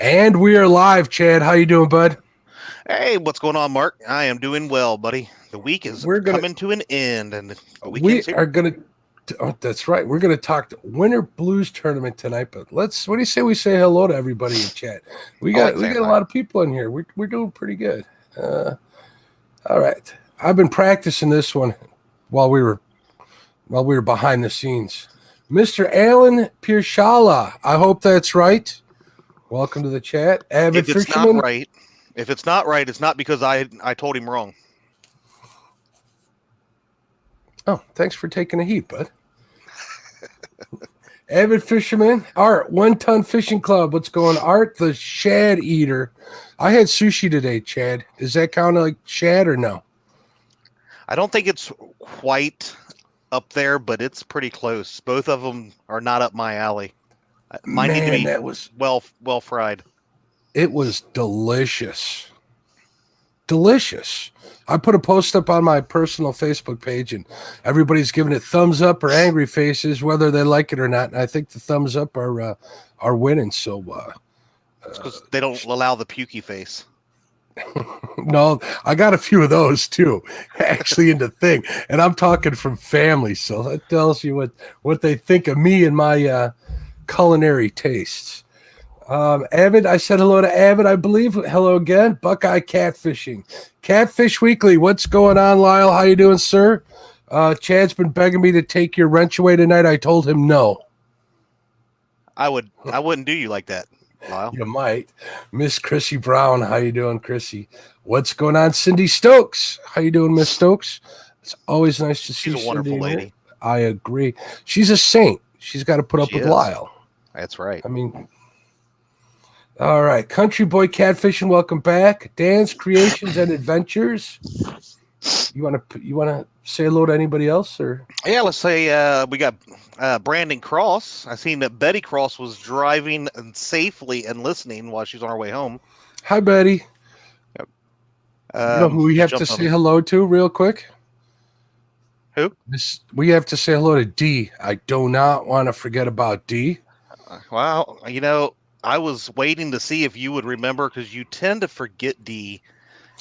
And we are live, Chad. How you doing, bud? Hey, what's going on, Mark? I am doing well, buddy. The week is We're gonna coming to an end, and the we weekend's here. are gonna oh, that's right. We're gonna talk Winter Blues tournament tonight, but let's what do you say we say hello to everybody in chat? We I like got we saying got a hi. lot of people in here. We're doing pretty good. All right. I've been practicing this one while we were behind the scenes. Mr. Alan Pirshala, I hope that's right. Welcome to the chat. Avid If it's not fisherman. right, if it's not right, it's not because I told him wrong. Oh, thanks for taking a heat, bud. Avid fisherman. Art, 1 Ton Fishing Club. What's going on? Art, the shad eater. I had sushi today, Chad. Is that kind of like shad or no? I don't think it's quite up there, but it's pretty close. Both of them are not up my alley. Mine need to Man, be well fried. it was delicious. Delicious. I put a post up on my personal Facebook page and everybody's giving it thumbs up or angry faces, whether they like it or not. And I think the thumbs up are winning. So, It's because they don't allow the pukey face. no, I got a few of those too, actually in the thing, and I'm talking from family, so that tells you what they think of me and my culinary tastes. Avid, I said hello to Avid, I believe. Hello again, Buckeye Catfishing, Catfish Weekly. What's going on, Lyle? How you doing, sir? Chad's been begging me to take your wrench away tonight. I told him no. I wouldn't do you like that, Lyle. You might. Miss Chrissy Brown, how you doing, Chrissy? What's going on, Cindy Stokes? How you doing, Miss Stokes? It's always nice to see She's a wonderful Cindy. lady. I agree. She's a saint. She's got to put up She with is. Lyle. That's right. I mean, all right. Country Boy Catfishing, welcome back. Dan's Creations and Adventures. You want to say hello to anybody else, or Yeah, let's say we got Brandon Cross. I seen that Betty Cross was driving safely and listening while she's on her way home. hi, Betty? You know who we She have to jumped on say me. hello to, real quick? Who? We have to say hello to D. I do not want to forget about D. Well, I was waiting to see if you would remember because you tend to forget D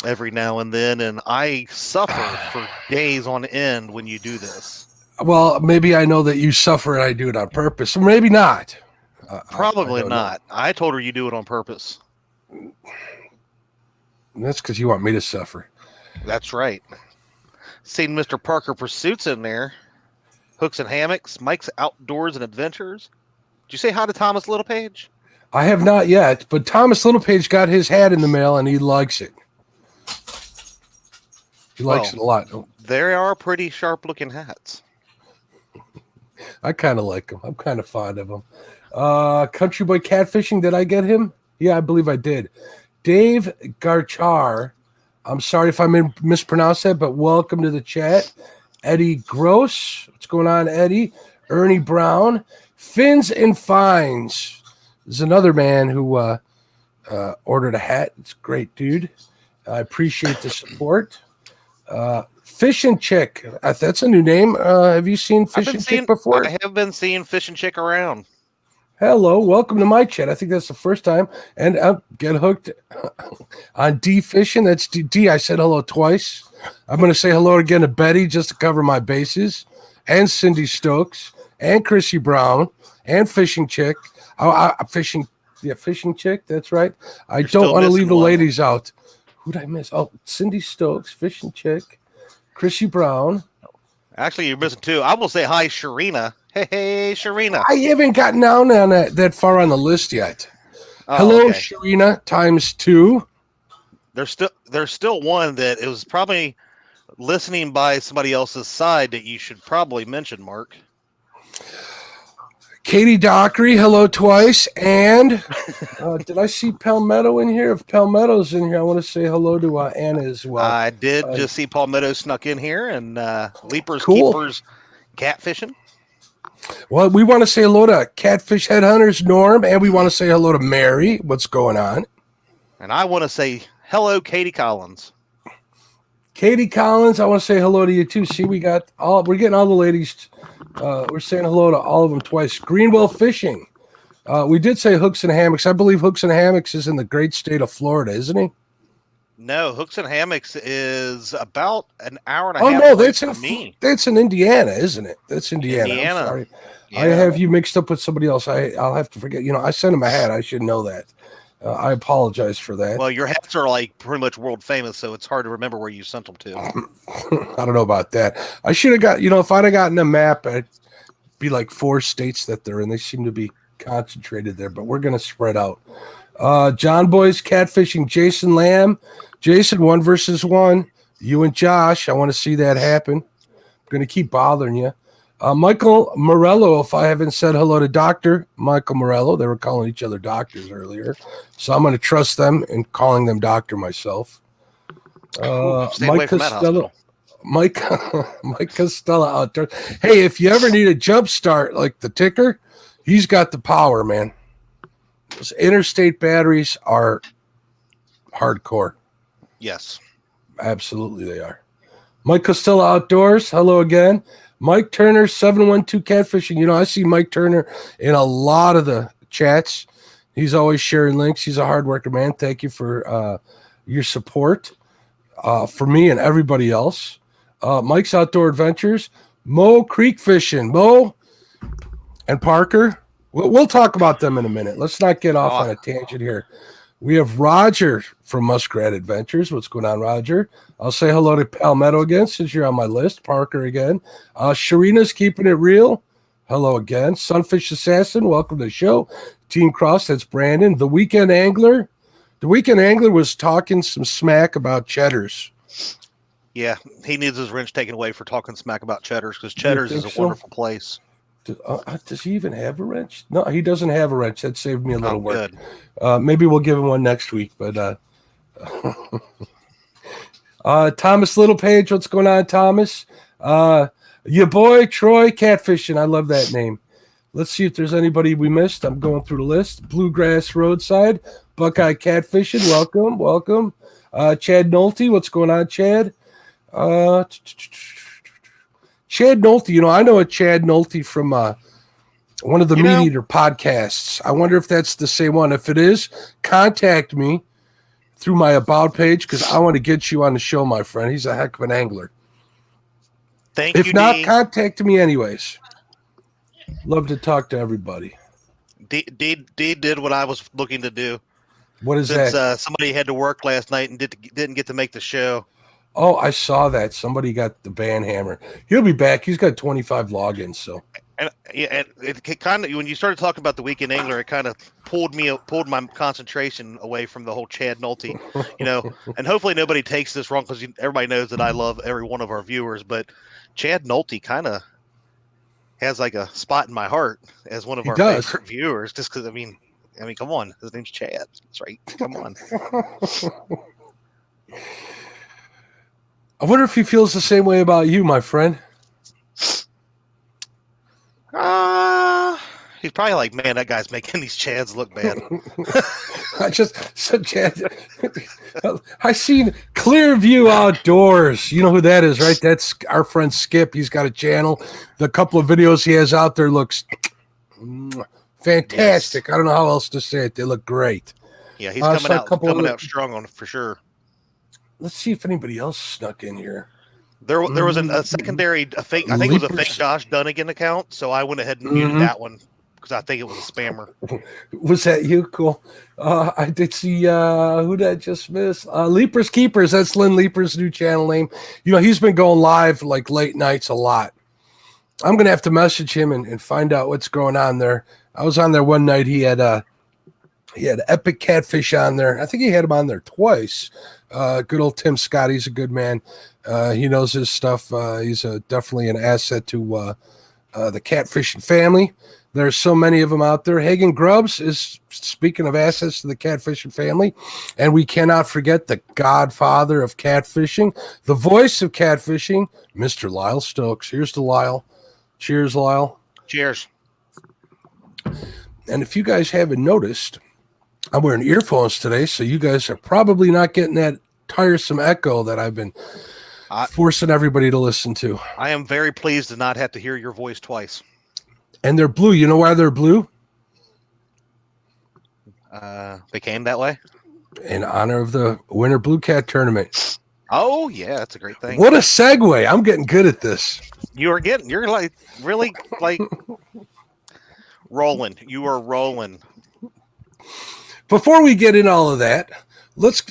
every now and then, and I suffer for days on end when you do this. Well, maybe I know that you suffer and I do it on purpose, or maybe not. Probably I don't know. not. I told her you do it on purpose. That's because you want me to suffer. That's right. Seen Mr. Parker Pursuits in there. Hooks and Hammocks, Mike's Outdoors and Adventures. Did you say hi to Thomas Littlepage? I have not yet, but Thomas Littlepage got his hat in the mail and he likes it. He likes it a lot. They are pretty sharp looking hats. I kind of like him. I'm kind of fond of him. Country Boy Catfishing, did I get him? Yeah, I believe I did. Dave Garchar, I'm sorry if I mispronounced that, but welcome to the chat. Eddie Gross, what's going on, Eddie? Ernie Brown, Fins and Fines. There's another man who ordered a hat. It's a great, dude. I appreciate the support. Fishin' Chick, that's a new name. Have you seen Fishin' Chick before? I have been seeing Fishin' Chick around. Hello, welcome to my chat. I think that's the first time. And get hooked on D Fishing. That's D. I said hello twice. I'm going to say hello again to Betty just to cover my bases, and Cindy Stokes, and Chrissy Brown, and Fishing Chick. Fishing Chick. That's right. I don't want to leave the ladies out. Who'd I miss? Oh, Cindy Stokes, Fishing Chick, Chrissy Brown. Actually, you're missing two. I will say hi, Sharina. Hey, Sharina. I haven't gotten down on that far on the list yet. Oh, hello, okay. Sharina, ×2. There's still one that it was probably listening by somebody else's side that you should probably mention, Mark. Katie Dockery, hello twice. And did I see Palmetto in here? If Palmetto's in here, I want to say hello to Anna as well. I did just see Palmetto snuck in here, and Leapers, cool. Keepers, Catfishing. Well, we want to say hello to Catfish Headhunters, Norm, and we want to say hello to Mary. What's going on? And I want to say hello, Katie Collins. Katie Collins, I want to say hello to you too. See, we're getting all the ladies. We're saying hello to all of them twice. Greenwell Fishing. We did say Hooks and Hammocks. I believe Hooks and Hammocks is in the great state of Florida, isn't he? No, Hooks and Hammocks is about an hour and a Oh half no, away that's from me. that's in Indiana, isn't it? That's Indiana. I'm Indiana. sorry. Yeah. I have you mixed up with somebody else. I'll have to forget. I sent him a hat. I should know that. I apologize for that. Well, your hats are like pretty much world famous, so it's hard to remember where you sent them to. I don't know about that. I should have got, if I'd have gotten a map, it'd be like 4 states that they're in. They seem to be concentrated there, but we're going to spread out. John Boy's catfishing Jason Lamb. Jason, 1 versus 1. You and Josh. I want to see that happen. I'm going to keep bothering you. Michael Morello, if I haven't said hello to Dr. Michael Morello, they were calling each other doctors earlier. So I'm going to trust them in calling them doctor myself. Stay away from that hospital. Mike Costello out there. Hey, if you ever need a jump start like the ticker, he's got the power, man. Those interstate batteries are hardcore. Yes. Absolutely they are. Mike Costello Outdoors, hello again. Mike Turner, 712 Catfishing. I see Mike Turner in a lot of the chats. He's always sharing links. He's a hard worker, man. Thank you for your support for me and everybody else. Mike's Outdoor Adventures. Mo Creek Fishing. Mo and Parker. We'll talk about them in a minute. Let's not get off on a tangent here. We have Roger from Muskrat Adventures. What's going on, Roger? I'll say hello to Palmetto again since you're on my list. Parker again. Sharina's keeping it real. Hello again. Sunfish Assassin, welcome to the show. Team Cross, that's Brandon. The Weekend Angler. The Weekend Angler was talking some smack about cheddars. Yeah, he needs his wrench taken away for talking smack about Cheddar's because Cheddar's is a wonderful place. Does he even have a wrench? No, he doesn't have a wrench. That saved me a little work. Maybe we'll give him one next week. But Thomas Littlepage, what's going on, Thomas? Your boy Troy Catfishing. I love that name. Let's see if there's anybody we missed. I'm going through the list. Bluegrass Roadside, Buckeye Catfishing. Welcome. Chad Nolte, what's going on, Chad? Chad Nolte, I know a Chad Nolte from one of the Meat Eater podcasts. I wonder if that's the same one. If it is, contact me through my About page because I want to get you on the show, my friend. He's a heck of an angler. Thank you, If not, D. contact me anyways. Love to talk to everybody. D did what I was looking to do. What is that? Since somebody had to work last night and didn't get to make the show. Oh, I saw that. Somebody got the band hammer. He'll be back. He's got 25 logins. So, and it kind of, when you started talking about the Weekend Angler, it kind of pulled my concentration away from the whole Chad Nolte, And hopefully nobody takes this wrong because everybody knows that I love every one of our viewers, but Chad Nolte kind of has like a spot in my heart as one of our favorite viewers, just because I mean, come on, his name's Chad. That's right. Come on. I wonder if he feels the same way about you, my friend. He's probably like, man, that guy's making these Chads look bad. I just said Chad. I seen Clearview Outdoors. You know who that is, right? That's our friend Skip. He's got a channel. The couple of videos he has out there looks fantastic. Yes. I don't know how else to say it. They look great. Yeah, he's coming out strong on it for sure. Let's see if anybody else snuck in here. There was a secondary, fake. I think it was a fake Josh Dunnigan account. So I went ahead and muted that one because I think it was a spammer. Was that you? Cool. I did see who did I just miss? Leapers Keepers. That's Lynn Leaper's new channel name. He's been going live like late nights a lot. I'm gonna have to message him and find out what's going on there. I was on there one night. He had Epic Catfish on there. I think he had him on there twice. Good old Tim Scott. He's a good man. He knows his stuff. He's definitely an asset to the catfishing family. There's so many of them out there. Hagen Grubbs is, speaking of assets to the catfishing family, and we cannot forget the godfather of catfishing, the voice of catfishing, Mr. Lyle Stokes. Here's to Lyle. Cheers, Lyle. Cheers. And if you guys haven't noticed, I'm wearing earphones today, so you guys are probably not getting that tiresome echo that I've been forcing everybody to listen to. I am very pleased to not have to hear your voice twice. And they're blue. You know why they're blue? became that way. In honor of the Winter Blue Cat tournament. Oh yeah, that's a great thing. What a segue. I'm getting good at this. You're like really like rolling. You are rolling. Before we get in all of that, let's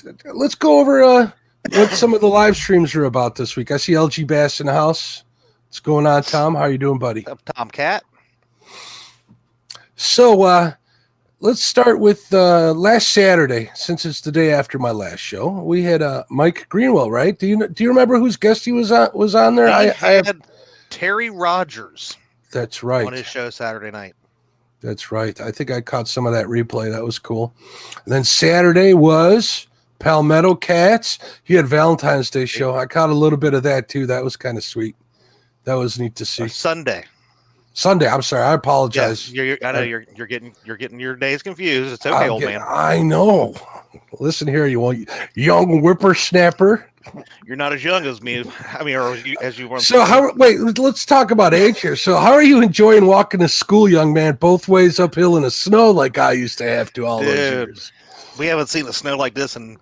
go over what some of the live streams are about this week. I see LG Bass in the house. What's going on, Tom? How are you doing, buddy? Tomcat. So let's start with last Saturday, since it's the day after my last show. We had Mike Greenwell, right? Do you remember whose guest he was on there? I had Terry Rogers. That's right. On his show Saturday night. That's right. I think I caught some of that replay. That was cool. And then Saturday was Palmetto Cats. He had Valentine's Day show. I caught a little bit of that too. That was kind of sweet. That was neat to see. Sunday. I'm sorry. I apologize. Yeah, I know you're getting your days confused. It's okay, old man. I know. Listen here, you young whippersnapper. You're not as young as me. I mean, or as you were. So let's talk about age here. So how are you enjoying walking to school, young man, both ways uphill in the snow like I used to have to all those years? We haven't seen the snow like this in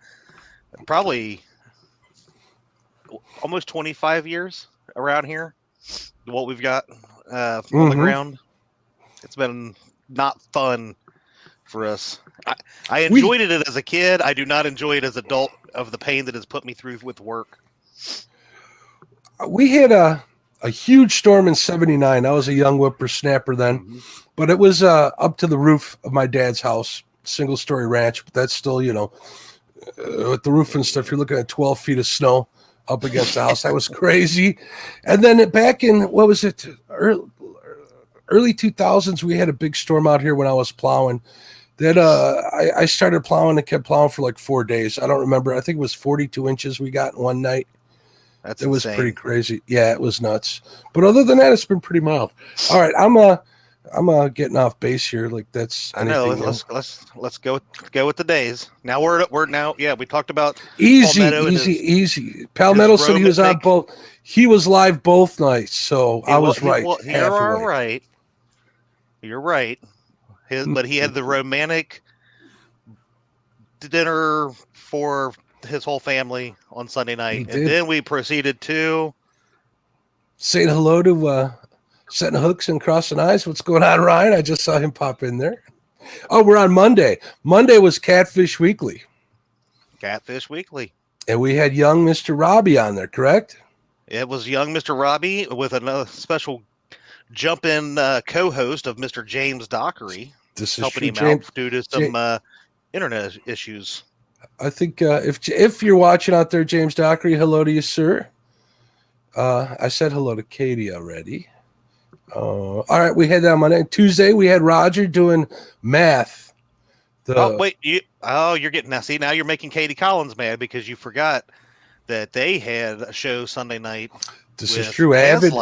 probably almost 25 years around here. What we've got on the ground. It's been not fun for us. I enjoyed it as a kid. I do not enjoy it as an adult of the pain that has put me through with work. We had a huge storm in '79. I was a young whippersnapper then, but it was up to the roof of my dad's house, single-story ranch. But that's still, with the roof and stuff, you're looking at 12 feet of snow up against the house. That was crazy. And then back in, what was it, early 2000s, we had a big storm out here when I was plowing. That I started plowing and kept plowing for like 4 days. I don't remember. I think it was 42 inches we got in one night. It was pretty crazy. Yeah, it was nuts. But other than that, it's been pretty mild. All right, I'm getting off base here. Like that's I know. Let's go with the days. Now we're now. Yeah, we talked about easy. Palmetto said he was on both. He was live both nights, so I was right. You're right. You're right. But he had the romantic dinner for his whole family on Sunday night, and then we proceeded to saying hello to setting hooks and crossing eyes. What's going on, Ryan? I just saw him pop in there. Oh, we're on Monday. Monday was Catfish Weekly. Catfish Weekly, and we had young Mr. Robbie on there. Correct? It was young Mr. Robbie with another special jump-in co-host of Mr. James Dockery. This is helping him out due to some internet issues. I think if you're watching out there, James Dockery, hello to you, sir. I said hello to Katie already. All right, we had that Monday. Tuesday, we had Roger doing math. You're getting now. See, now you're making Katie Collins mad because you forgot that they had a show Sunday night. This is true. Avid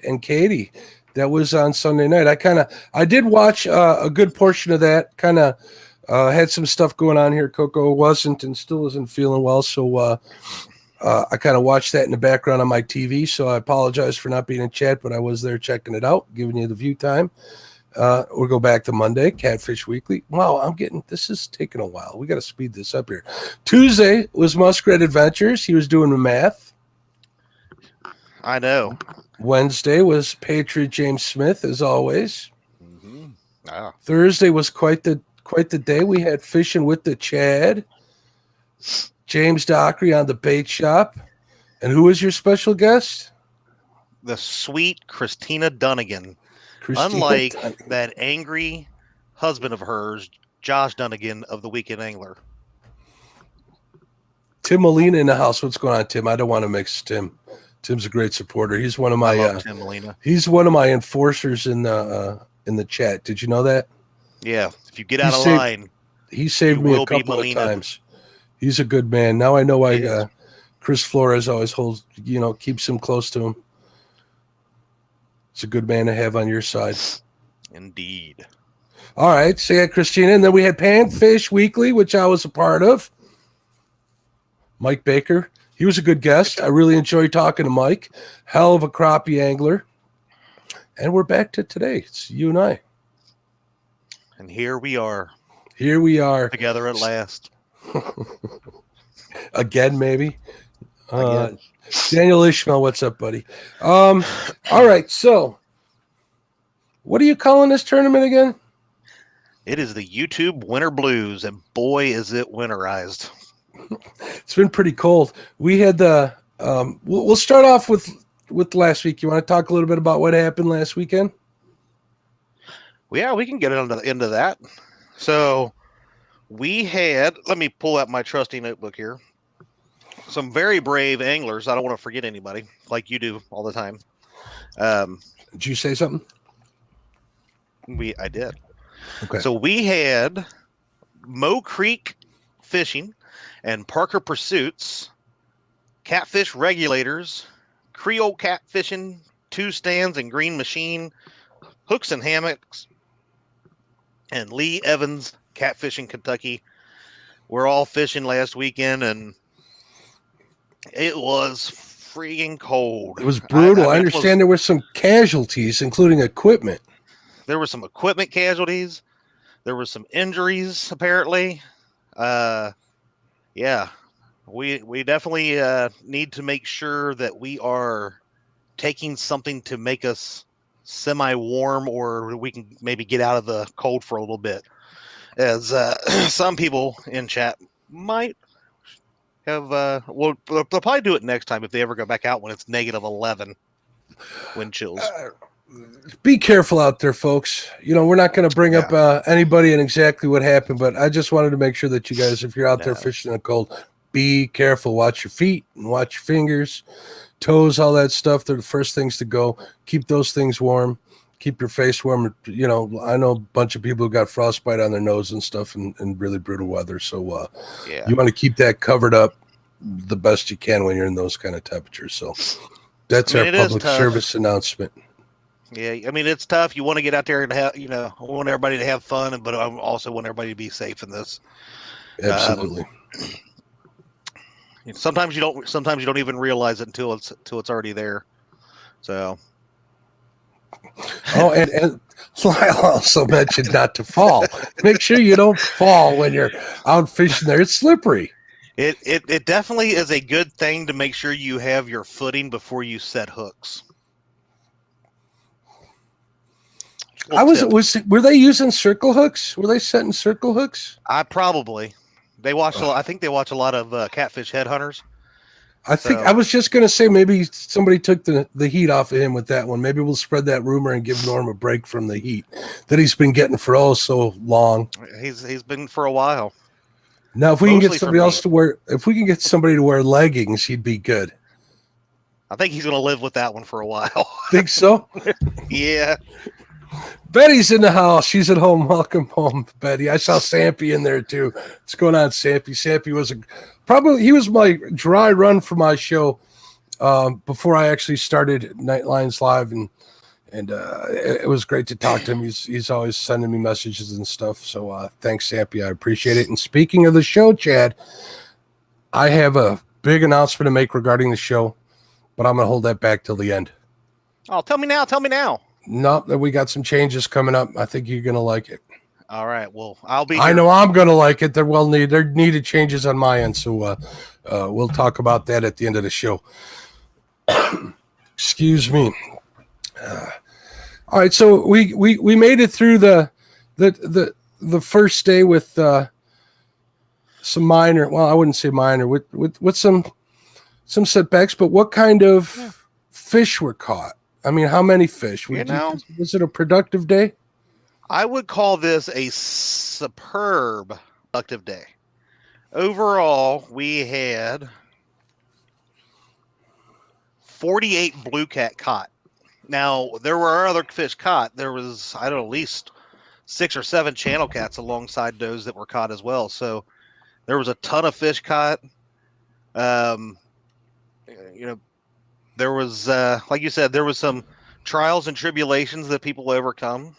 and Katie. That was on Sunday night. I did watch a good portion of that. Had some stuff going on here. Coco wasn't and still isn't feeling well, so I kind of watched that in the background on my TV. So I apologize for not being in chat, but I was there checking it out, giving you the view time. We'll go back to Monday, Catfish Weekly. Wow, this is taking a while. We got to speed this up here. Tuesday was Muskrat Adventures. He was doing the math. I know. Wednesday was Patriot James Smith, as always. Oh. Thursday was quite the day. We had Fishin' with the Chad, James Dockery on the bait shop, and who was your special guest? The sweet Christina Dunnigan. Unlike that angry husband of hers, Josh Dunnigan of the Weekend Angler. Tim Molina in the house. What's going on, Tim? I don't want to mix Tim. Tim's a great supporter. He's one of my Tim Molina. He's one of my enforcers in the chat. Did you know that? Yeah. If you get out of line, he saved me a couple of times. He's a good man. Now I know why Chris Flores always keeps him close to him. It's a good man to have on your side. Indeed. All right. So yeah, Christina. And then we had Panfish Weekly, which I was a part of. Mike Baker. He was a good guest. I really enjoyed talking to Mike. Hell of a crappie angler. And we're back to today. It's you and I. And here we are. Here we are. Together at last. Again, maybe. Again. Daniel Ishmael, what's up, buddy? All right, so what are you calling this tournament again? It is the YouTube Winter Blues, and boy, is it winterized. It's been pretty cold. We had the we'll start off with last week. You want to talk a little bit about what happened last weekend? Well, yeah, we can get into that. So we had, let me pull out my trusty notebook here. Some very brave anglers. I don't want to forget anybody, like you do all the time. Did you say something? I did. Okay. So we had Moe Creek Fishing and Parker Pursuits, Catfish Regulators, Creole Catfishing, Two Stands and Green Machine, Hooks and Hammocks, and Lee Evans Catfishing Kentucky. We're all fishing last weekend, and it was freaking cold. It was brutal. I understand there were some casualties, including equipment. There were some equipment casualties. There were some injuries, apparently. Yeah, we definitely need to make sure that we are taking something to make us semi-warm, or we can maybe get out of the cold for a little bit. As some people in chat might have, well, they'll probably do it next time if they ever go back out when it's -11 wind chills. Be careful out there, folks. You know, we're not going to bring up anybody and exactly what happened, but I just wanted to make sure that you guys, if you're out there fishing in the cold, be careful. Watch your feet and watch your fingers, toes, all that stuff. They're the first things to go. Keep those things warm. Keep your face warm. You know, I know a bunch of people who got frostbite on their nose and stuff in really brutal weather. So you want to keep that covered up the best you can when you're in those kind of temperatures. So that's our public service announcement. Yeah, I mean, it's tough. You want to get out there and have, you know, I want everybody to have fun, but I also want everybody to be safe in this. Absolutely. Sometimes you don't even realize it until it's already there. So. Oh, and Lyle also mentioned not to fall. Make sure you don't fall when you're out fishing there. It's slippery. It definitely is a good thing to make sure you have your footing before you set hooks. Were they using circle hooks? Were they setting circle hooks? I think they watch a lot of Catfish Headhunters. I was just going to say maybe somebody took the heat off of him with that one. Maybe we'll spread that rumor and give Norm a break from the heat that he's been getting for so long. He's been for a while. Now, if we can get somebody to wear leggings, he'd be good. I think he's going to live with that one for a while. Think so? Yeah. Betty's in the house. She's at home. Welcome home, Betty. I saw Sampy in there too. What's going on, Sampy? Sampy was he was my dry run for my show before I actually started Nightlines Live, and it was great to talk to him. He's always sending me messages and stuff. So thanks, Sampy. I appreciate it. And speaking of the show, Chad, I have a big announcement to make regarding the show, but I'm going to hold that back till the end. Oh, tell me now. Tell me now. No, we got some changes coming up. I think you're going to like it. All right. Well, I'll be. I know I'm going to like it. There needed changes on my end, so we'll talk about that at the end of the show. Excuse me. All right, so we made it through the first day with some minor. Well, I wouldn't say minor. With some setbacks, but what kind of fish were caught? I mean, how many fish? Was it a productive day? I would call this a superb productive day. Overall, we had 48 blue cat caught. Now, there were other fish caught. There was, I don't know, at least 6 or 7 channel cats alongside those that were caught as well. So there was a ton of fish caught. There was, like you said, there was some trials and tribulations that people overcome.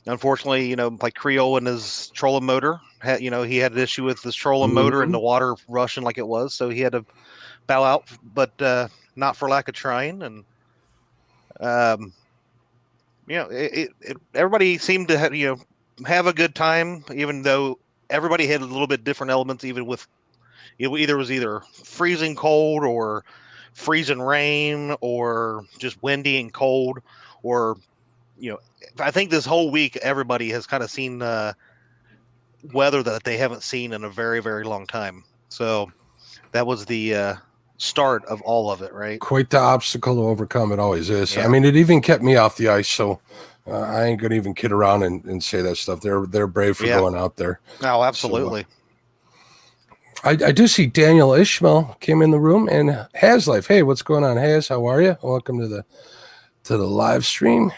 Unfortunately, like Creole and his trolling motor, he had an issue with his trolling motor and the water rushing like it was. So he had to bow out, but not for lack of trying. And, everybody seemed to have, have a good time, even though everybody had a little bit different elements, even with it was either freezing cold or freezing rain or just windy and cold, or I think this whole week everybody has kind of seen weather that they haven't seen in a very, very long time. So that was the start of all of it, right? Quite the obstacle to overcome. It always is. Yeah. I mean, it even kept me off the ice, so I ain't gonna even kid around and say that stuff. They're brave for going out there. Oh, absolutely. So, I do see Daniel Ishmael came in the room, and Has Life. Hey, what's going on, Has? How are you? Welcome to the live stream.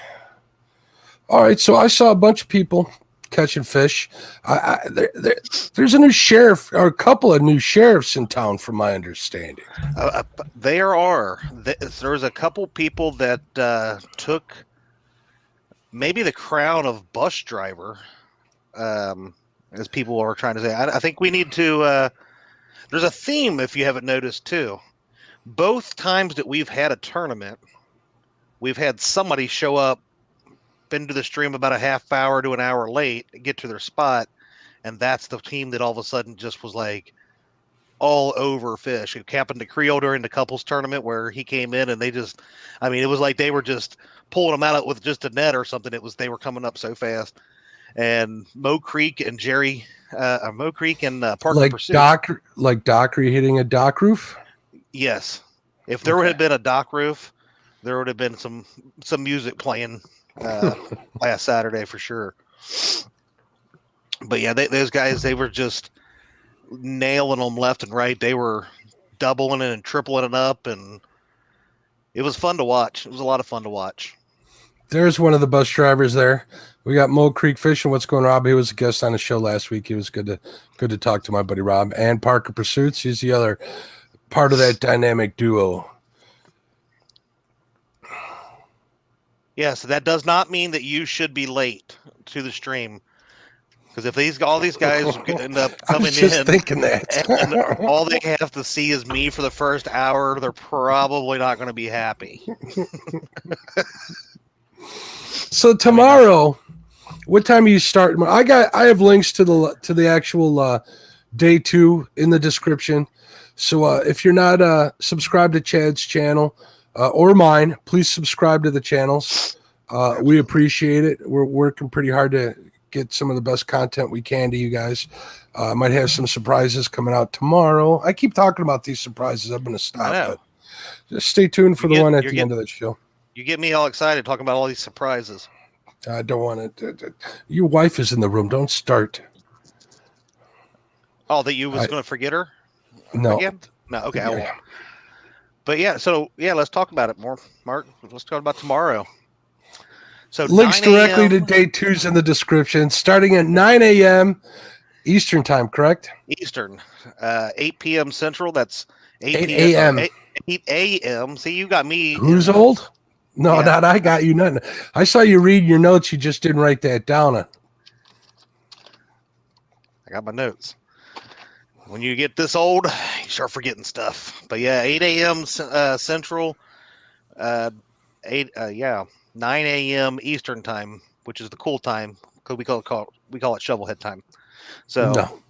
All right, so I saw a bunch of people catching fish. There's a new sheriff, or a couple of new sheriffs in town, from my understanding. There are. There's a couple people that took maybe the crown of bus driver, as people are trying to say. I think we need to. There's a theme, if you haven't noticed, too. Both times that we've had a tournament, we've had somebody show up, been to the stream about a half hour to an hour late, get to their spot, and that's the team that all of a sudden just was like all over fish. It happened to Creel during the couples tournament where he came in and they just, I mean, it was like they were just pulling them out with just a net or something. They were coming up so fast. And Mo Creek and Parker Pursuit. Like Dockery hitting a dock roof? Yes. If there had been a dock roof, there would have been some music playing last Saturday for sure. But yeah, those guys, they were just nailing them left and right. They were doubling it and tripling it up, and it was fun to watch. It was a lot of fun to watch. There's one of the bus drivers there. We got Mo Creek Fishing. What's going on, Rob? He was a guest on the show last week. He was good to talk to my buddy Rob. And Parker Pursuits. He's the other part of that dynamic duo. Yeah, so that does not mean that you should be late to the stream. Because if all these guys end up coming thinking that. And all they have to see is me for the first hour, they're probably not going to be happy. So tomorrow, what time are you starting? I have links to the actual day 2 in the description. So if you're not subscribed to Chad's channel or mine, please subscribe to the channels. We appreciate it. We're working pretty hard to get some of the best content we can to you guys. Might have some surprises coming out tomorrow. I keep talking about these surprises. I'm going to stop. But just stay tuned for the one at the end of the show. You get me all excited talking about all these surprises. I don't want to. Your wife is in the room. Don't start. Oh, that you was going to forget her? No. Again? No, okay, I won't. But yeah, let's talk about it more, Mark. Let's talk about tomorrow. So links directly to day 2's in the description, starting at 9 a.m. Eastern time, correct? Eastern, 8 p.m. Central. That's 8 a.m. 8 a.m. See, you got me. Who's old? No, not I got you nothing. I saw you read your notes. You just didn't write that down. I got my notes. When you get this old, you start forgetting stuff. But yeah, 8 a.m. Central, 9 a.m. Eastern time, which is the cool time because we call it shovelhead time. So no.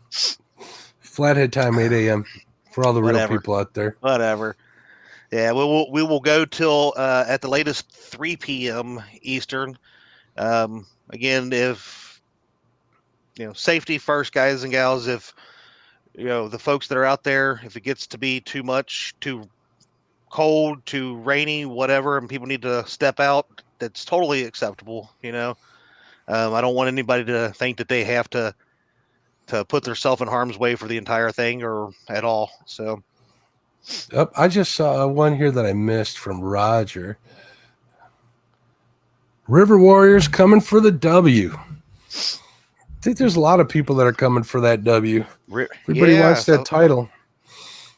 Flathead time, 8 a.m. for all the real people out there. Whatever. Yeah, we will go till at the latest 3 p.m. Eastern. Again, if safety first, guys and gals. If the folks that are out there, if it gets to be too much, too cold, too rainy, whatever, and people need to step out, that's totally acceptable. I don't want anybody to think that they have to put themselves in harm's way for the entire thing or at all. So. Yep, I just saw one here that I missed from Roger. River Warriors coming for the W. I think there's a lot of people that are coming for that W. Everybody wants that title.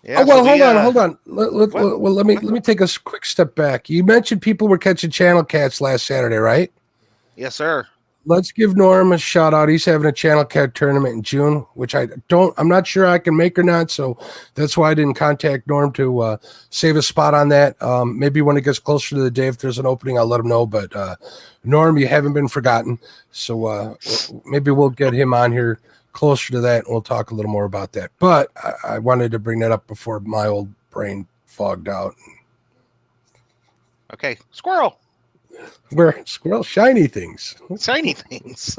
Yeah, hold on. Let me take a quick step back. You mentioned people were catching channel cats last Saturday, right? Yes, sir. let's give Norm a shout out. He's having a Channel Cat tournament in June, which I'm not sure I can make or not. So that's why I didn't contact Norm to save a spot on that. Maybe when it gets closer to the day, if there's an opening, I'll let him know. But Norm, you haven't been forgotten. So maybe we'll get him on here closer to that, and we'll talk a little more about that. But I wanted to bring that up before my old brain fogged out. Okay, squirrel. Where squirrel shiny things. Shiny things.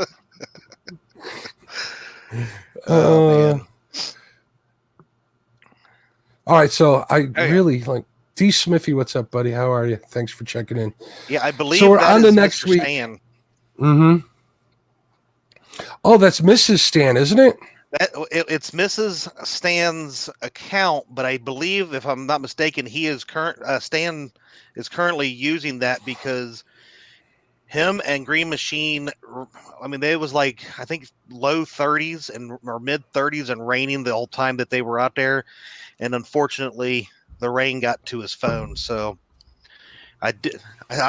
Oh man. All right, so really like D Smithy. What's up, buddy? How are you? Thanks for checking in. Yeah, I believe so. We're that on is to next Mr. week. Stan. Mm-hmm. Oh, that's Mrs. Stan, isn't it? It's Mrs. Stan's account, but I believe, if I'm not mistaken, Stan is currently using that because him and Green Machine, I mean, they was like, I think low 30s or mid 30s and raining the whole time that they were out there, and unfortunately, the rain got to his phone. So I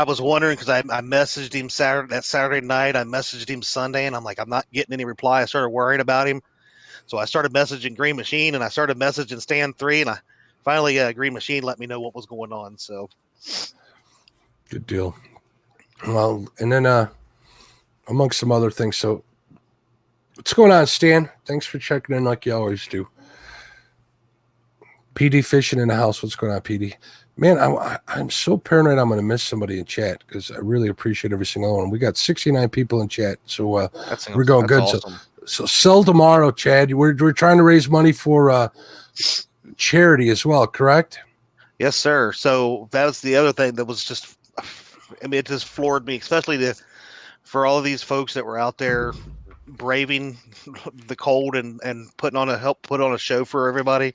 was wondering because I messaged him Saturday night. I messaged him Sunday, and I'm like, I'm not getting any reply. I started worrying about him. So I started messaging Green Machine, and I started messaging Stan 3, and I finally Green Machine let me know what was going on. So good deal. Well, and then amongst some other things. So what's going on, Stan? Thanks for checking in like you always do. PD Fishin in the house. What's going on, PD? Man, I'm so paranoid I'm going to miss somebody in chat because I really appreciate every single one. We got 69 people in chat, so we're going good. Awesome. So sell tomorrow, Chad. We're trying to raise money for charity as well, correct? Yes, sir. So that was the other thing that was just, I mean, it just floored me, especially for all of these folks that were out there braving the cold and put on a show for everybody.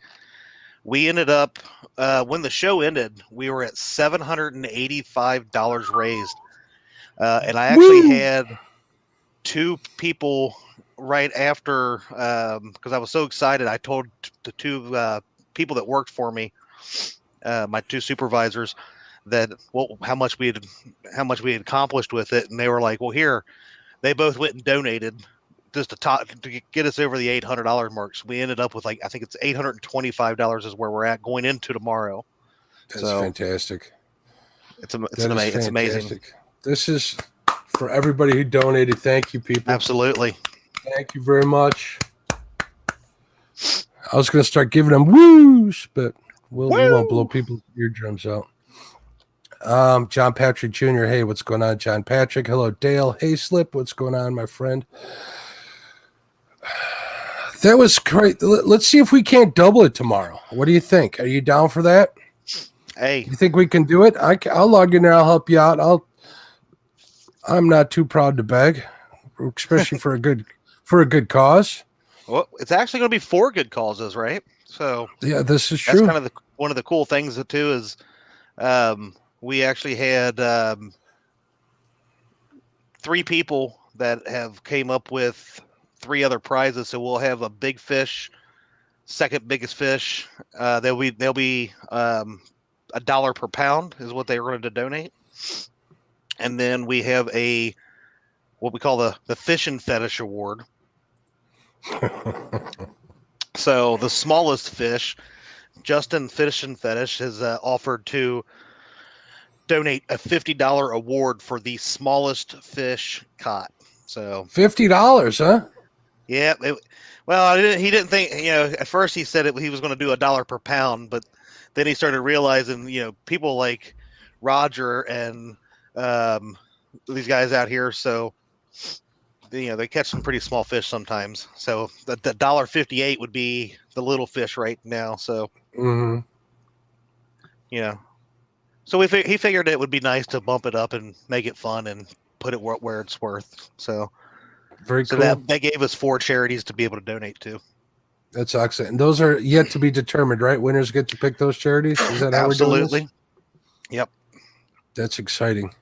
We ended up, when the show ended, we were at $785 raised. And I actually had two people right after, because I was so excited, I told the two people that worked for me, my two supervisors, that how much we had accomplished with it, and they were like, well, here, they both went and donated just to get us over the $800 mark. So we ended up with, like, I think it's $825 is where we're at going into tomorrow. That's fantastic. It's amazing. This is for everybody who donated. Thank you, people. Absolutely. Thank you very much. I was going to start giving them woos, but we won't blow people's eardrums out. John Patrick Jr. Hey, what's going on, John Patrick? Hello, Dale. Hey, Slip. What's going on, my friend? That was great. Let's see if we can't double it tomorrow. What do you think? Are you down for that? Hey, you think we can do it? I'll log in there. I'll help you out. I'm not too proud to beg, especially for a good cause. Well, it's actually going to be 4 good causes, right? So yeah, this is true. That's kind of one of the cool things too is we actually had 3 people that have came up with 3 other prizes. So we'll have a big fish, second biggest fish. They'll be $1 per pound is what they were going to donate. And then we have what we call the Fishin Fetish Award. So the smallest fish, Justin Fishin Fetish, has offered to donate a $50 award for the smallest fish caught. So $50, huh? Yeah. He didn't think, at first he said he was going to do $1 per pound, but then he started realizing, people like Roger and these guys out here, so they catch some pretty small fish sometimes. So the $1.58 would be the little fish right now. So so he figured it would be nice to bump it up and make it fun and put it where it's worth. So very cool. That gave us 4 charities to be able to donate to. That's excellent. And those are yet to be determined, right? Winners get to pick those charities. Is that how we're doing this? Absolutely. Yep. That's exciting.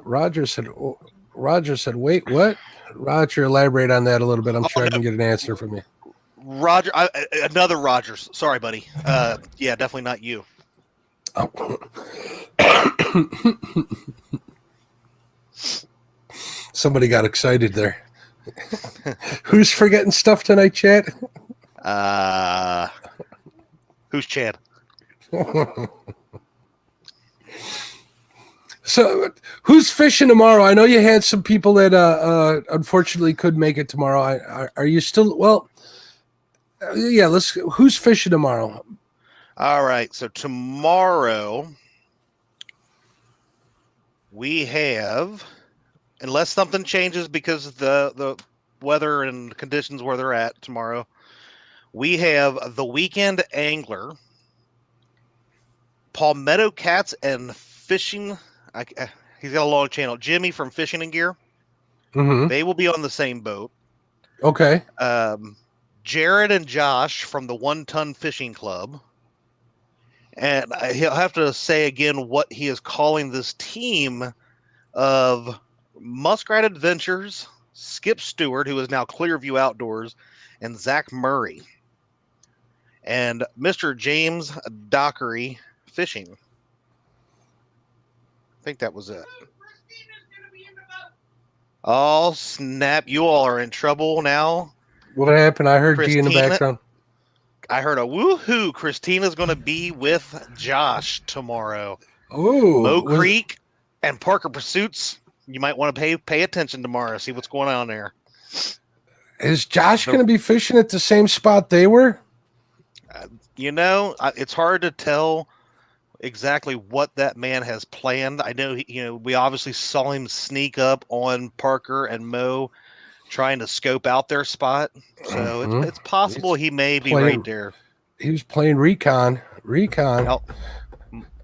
Roger said, wait, what? Roger, elaborate on that a little bit. I'm sure I can get an answer from you. Roger, another Rogers. Sorry, buddy. Yeah, definitely not you. Somebody got excited there. Who's forgetting stuff tonight, Chad? Who's Chad? So, who's fishing tomorrow? I know you had some people that unfortunately couldn't make it tomorrow. Are you still? Well, yeah. Who's fishing tomorrow? All right. So tomorrow we have, unless something changes because of the weather and conditions where they're at tomorrow, we have the Weekend Angler, Palmetto Cats and Fishing. He's got a long channel. Jimmy from Fishing and Gear. Mm-hmm. They will be on the same boat. Okay. Jared and Josh from the 1 Ton Fishing Club. And he'll have to say again what he is calling this team of Muskrat Adventures, Skip Stewart, who is now Clearview Outdoors, and Zach Murray. And Mr. James Dockery Fishing. I think that was it. Oh, snap. You all are in trouble now. What happened? I heard G in the background. I heard a woohoo. Christina's going to be with Josh tomorrow. Ooh. Mo Creek and Parker Pursuits. You might want to pay attention tomorrow. See what's going on there. Is Josh going to be fishing at the same spot they were? It's hard to tell exactly what that man has planned. I know, we obviously saw him sneak up on Parker and Mo trying to scope out their spot. So it's possible he may be right there. He was playing recon. Now,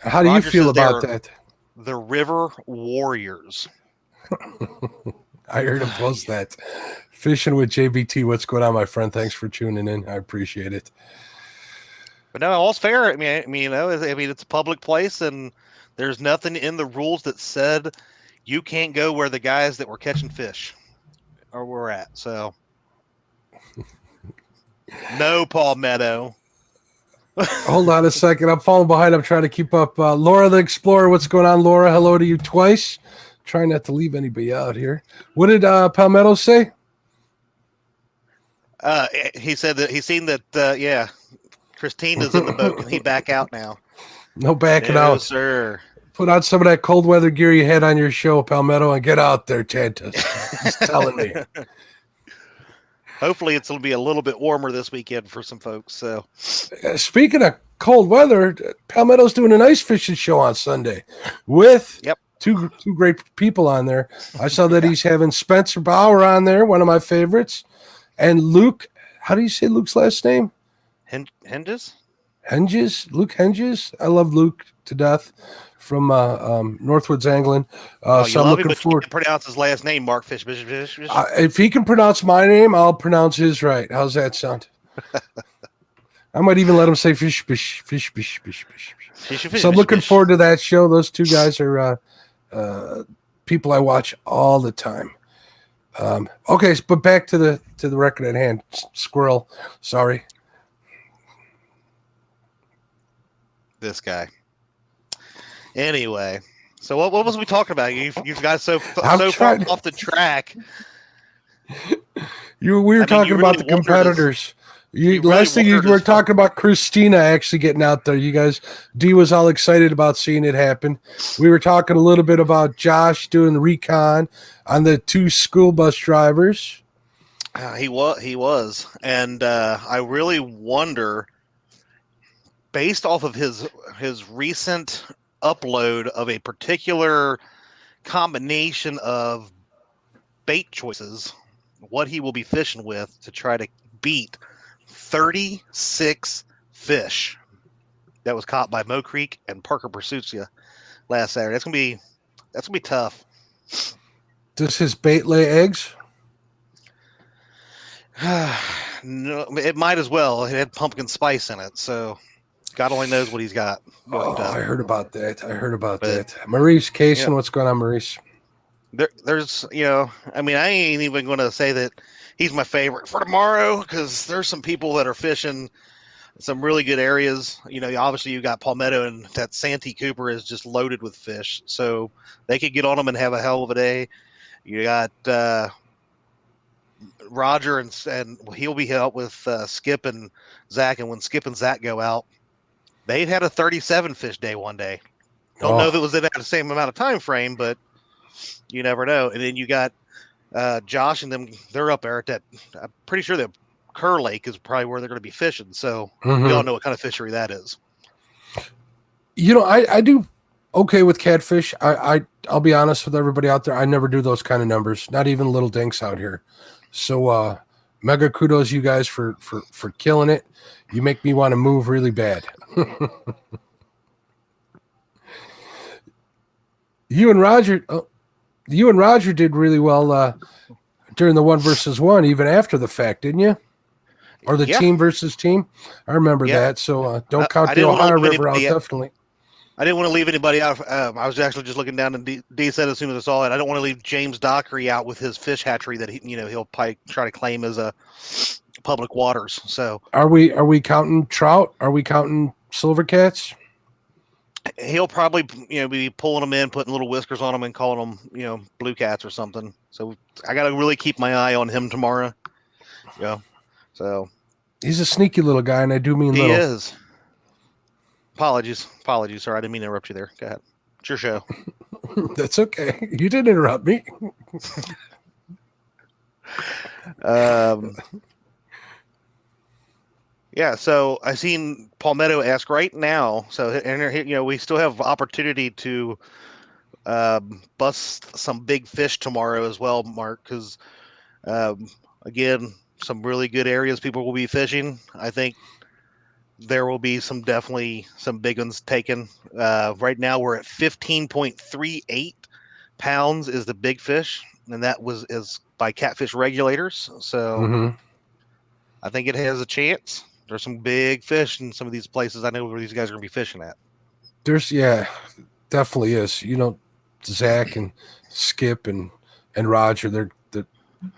how do Roger you feel about that? The River Warriors. I heard him post that. Fishing with JBT. What's going on, my friend? Thanks for tuning in. I appreciate it. But no, all's fair. I mean, it's a public place, and there's nothing in the rules that said you can't go where the guys that were catching fish were at. So, no Palmetto. Hold on a second. I'm falling behind. I'm trying to keep up. Laura the Explorer. What's going on, Laura? Hello to you twice. Trying not to leave anybody out here. What did Palmetto say? He said that he's seen that. Christina's in the boat. Can he back out now? No backing out, sir. Put on some of that cold weather gear you had on your show, Palmetto, and get out there, Chad. He's telling me. Hopefully, it'll be a little bit warmer this weekend for some folks. So, speaking of cold weather, Palmetto's doing an ice fishing show on Sunday with two great people on there. I saw that he's having Spencer Bauer on there, one of my favorites, and Luke. How do you say Luke's last name? Henges? Luke Henges. I love Luke to death from Northwoods Angling. So I'm looking forward. You can't pronounce his last name, Mark Fish. If he can pronounce my name, I'll pronounce his right. How's that sound? I might even let him say fish. So I'm looking forward to that show. Those two guys are people I watch all the time. Okay, but back to the record at hand. Squirrel. Sorry. This guy. Anyway, so what was we talking about? You've got so far off the track. We were talking about the competitors. Last thing you were talking about Christina actually getting out there. You guys, D was all excited about seeing it happen. We were talking a little bit about Josh doing the recon on the 2 school bus drivers. He was, and I really wonder, based off of his recent upload of a particular combination of bait choices, what he will be fishing with to try to beat 36 fish that was caught by Mo Creek and Parker Pursuits last Saturday. That's gonna be tough. Does his bait lay eggs? No, it might as well. It had pumpkin spice in it, so God only knows what he's got. I heard about that. Maurice Kaysen, what's going on, Maurice? There's, I ain't even going to say that he's my favorite for tomorrow because there's some people that are fishing some really good areas. Obviously you got Palmetto, and that Santee Cooper is just loaded with fish, so they could get on them and have a hell of a day. You got Roger and he'll be out with Skip and Zach. And when Skip and Zach go out, they've had a 37 fish day one day. Don't know if it was in that same amount of time frame, but you never know. And then you got Josh and them. They're up there at that. I'm pretty sure that Kerr Lake is probably where they're going to be fishing. So we all know what kind of fishery that is. I do okay with catfish. I'll be honest with everybody out there. I never do those kind of numbers. Not even little dinks out here. So mega kudos you guys for killing it. You make me want to move really bad. You and Roger did really well during the 1 versus 1, even after the fact, didn't you? Or the team versus team? I remember that. So don't count the Ohio River out, definitely. I didn't want to leave anybody out. I was actually just looking down, and D said as soon as I saw it, I don't want to leave James Dockery out with his fish hatchery that he'll probably try to claim as a public waters. So are we counting trout? Are we counting silvercats? He'll probably be pulling them in, putting little whiskers on them, and calling them blue cats or something. So I got to really keep my eye on him tomorrow. Yeah. So he's a sneaky little guy, and I do mean little. He is. Apologies, sir. I didn't mean to interrupt you there. Go ahead. It's your show. That's okay. You didn't interrupt me. Yeah, so I seen Palmetto ask right now. So, and we still have opportunity to bust some big fish tomorrow as well, Mark. Because again, some really good areas people will be fishing. I think there will be definitely some big ones taken. Right now, we're at 15.38 pounds is the big fish, and that is by Catfish regulators. So I think it has a chance. There's some big fish in some of these places. I know where these guys are going to be fishing at. Definitely is. Zach and Skip and Roger,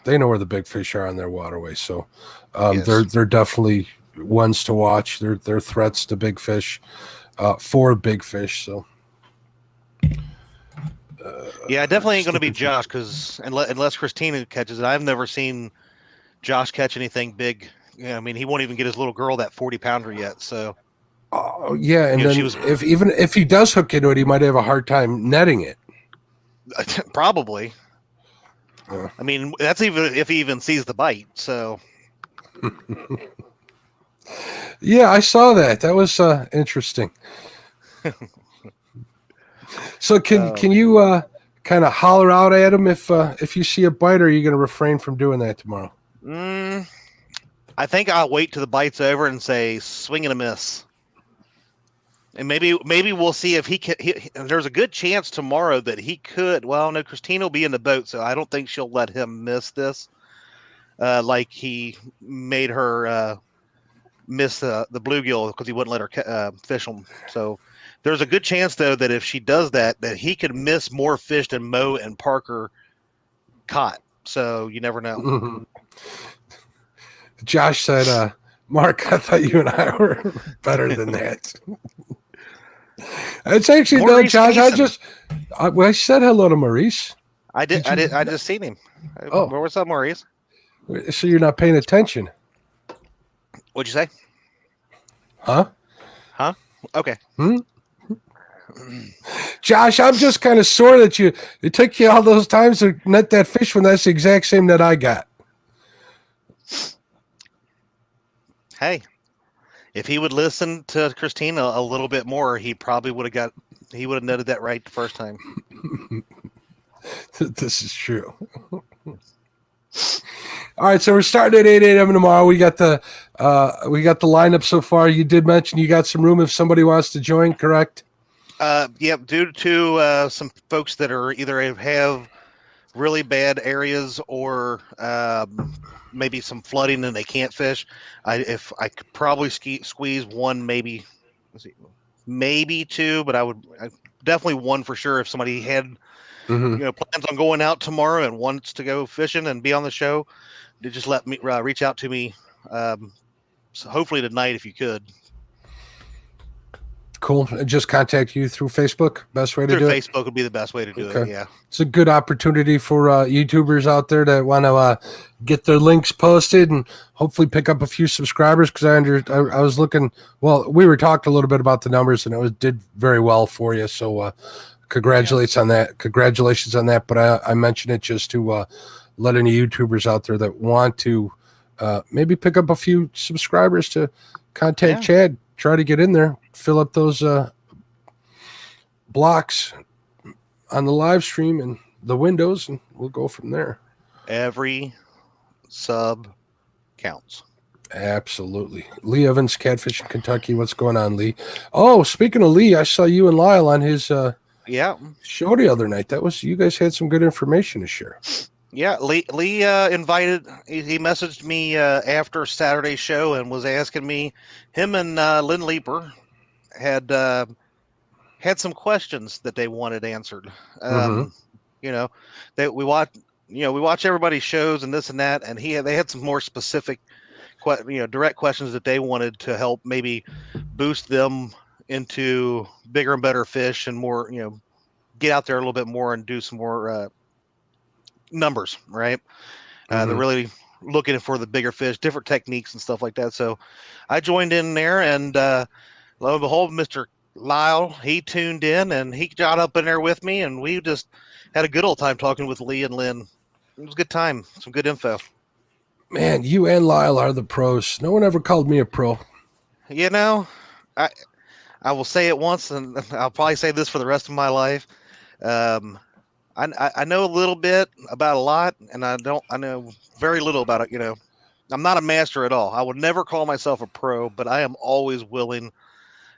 they know where the big fish are on their waterway. So they're definitely ones to watch. They're threats to big fish, for big fish. So yeah, it definitely ain't going to be Josh, because unless Christina catches it, I've never seen Josh catch anything big. I mean, he won't even get his little girl that 40-pounder yet. So, yeah, and then if he does hook into it, he might have a hard time netting it. Probably. I mean, that's even if he even sees the bite. So, yeah, I saw that. That was interesting. So, can you kind of holler out at him if you see a bite, or are you going to refrain from doing that tomorrow? I think I'll wait till the bite's over and say swing and a miss, and maybe we'll see if he can. There's a good chance tomorrow that he could. Well, no, Christine will be in the boat, so I don't think she'll let him miss this. Like he made her miss the bluegill because he wouldn't let her fish them. So there's a good chance though that if she does that he could miss more fish than Mo and Parker caught. So you never know. Josh said, Mark, I thought you and I were better than that. It's actually Maurice no, Josh. Mason. I said hello to Maurice. I just seen him. Oh, what's up, Maurice? So you're not paying attention? What'd you say? Huh? Okay. Josh, I'm just kind of sore that it took you all those times to net that fish when that's the exact same that I got. Hey, if he would listen to Christina a little bit more, he probably would have netted that right the first time. This is true. All right, so we're starting at 8 a.m. tomorrow. We got the lineup so far. You did mention you got some room if somebody wants to join, correct? Yeah, due to some folks that are either have really bad areas or maybe some flooding and they can't fish. I could probably squeeze one, maybe two, but I definitely one for sure. If somebody had plans on going out tomorrow and wants to go fishing and be on the show, to just let me reach out to me. So hopefully tonight, if you could. Cool. Just contact you through Facebook. Best way to do it. Facebook would be the best way to do it. Okay. Yeah. It's a good opportunity for YouTubers out there that want to get their links posted and hopefully pick up a few subscribers. Because I was looking. Well, we were talking a little bit about the numbers, and it did very well for you. So congratulations on that. Congratulations on that. But I mentioned it just to let any YouTubers out there that want to maybe pick up a few subscribers to contact Chad. Try to get in there, fill up those blocks on the live stream and the windows, and we'll go from there. Every sub counts. Absolutely. Lee Evans, Catfish in Kentucky. What's going on, Lee? Oh, speaking of Lee, I saw you and Lyle on his show the other night. You guys had some good information to share. Yeah, Lee invited. He messaged me after Saturday's show and was asking me. Him and Lynn Leeper had some questions that they wanted answered. You know, that we watch everybody's shows and this and that, and they had some more specific, direct questions that they wanted to help maybe boost them into bigger and better fish and more, get out there a little bit more and do some more numbers, right? They're really looking for the bigger fish, different techniques and stuff like that. So I joined in there, and lo and behold, Mr. Lyle, he tuned in and he got up in there with me, and we just had a good old time talking with Lee and Lynn. It was a good time, some good info. Man, you and Lyle are the pros. No one ever called me a pro. I will say it once, and I'll probably say this for the rest of my life. I know a little bit about a lot, and I know very little about it. I'm not a master at all. I would never call myself a pro, but I am always willing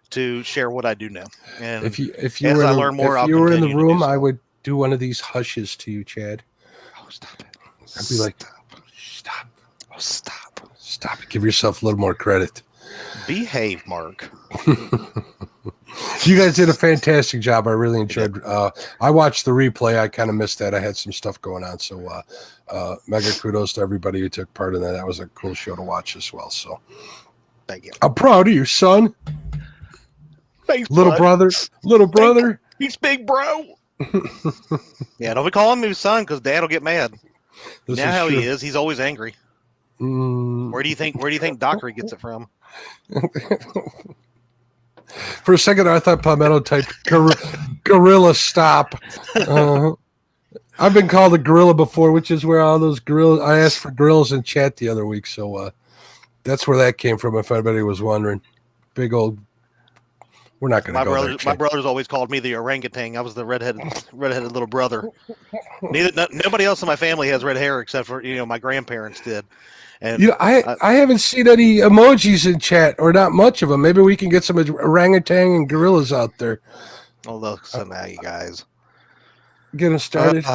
to share what I do know. And if you learn more, if you were in the room, I would do one of these hushes to you, Chad. Oh, stop it! I'd be like, stop! Oh, stop! Stop it! Give yourself a little more credit. Behave, Mark. You guys did a fantastic job. I really enjoyed. I watched the replay. I kind of missed that. I had some stuff going on. So mega kudos to everybody who took part in that. That was a cool show to watch as well. So thank you. I'm proud of you, son. Thanks, little brother. He's big, bro. Yeah, don't be calling me son because Dad will get mad. How he is. He's always angry. Where do you think Dockery gets it from? For a second, I thought Palmetto typed gorilla stop. I've been called a gorilla before, which is where all those gorillas. I asked for gorillas in chat the other week, so that's where that came from. If anybody was wondering, big old. We're not going to go there. My brothers always called me the orangutan. I was the redheaded little brother. Nobody else in my family has red hair except for my grandparents did. And I haven't seen any emojis in chat, or not much of them. Maybe we can get some orangutan and gorillas out there. Oh, look, so now you guys get them started.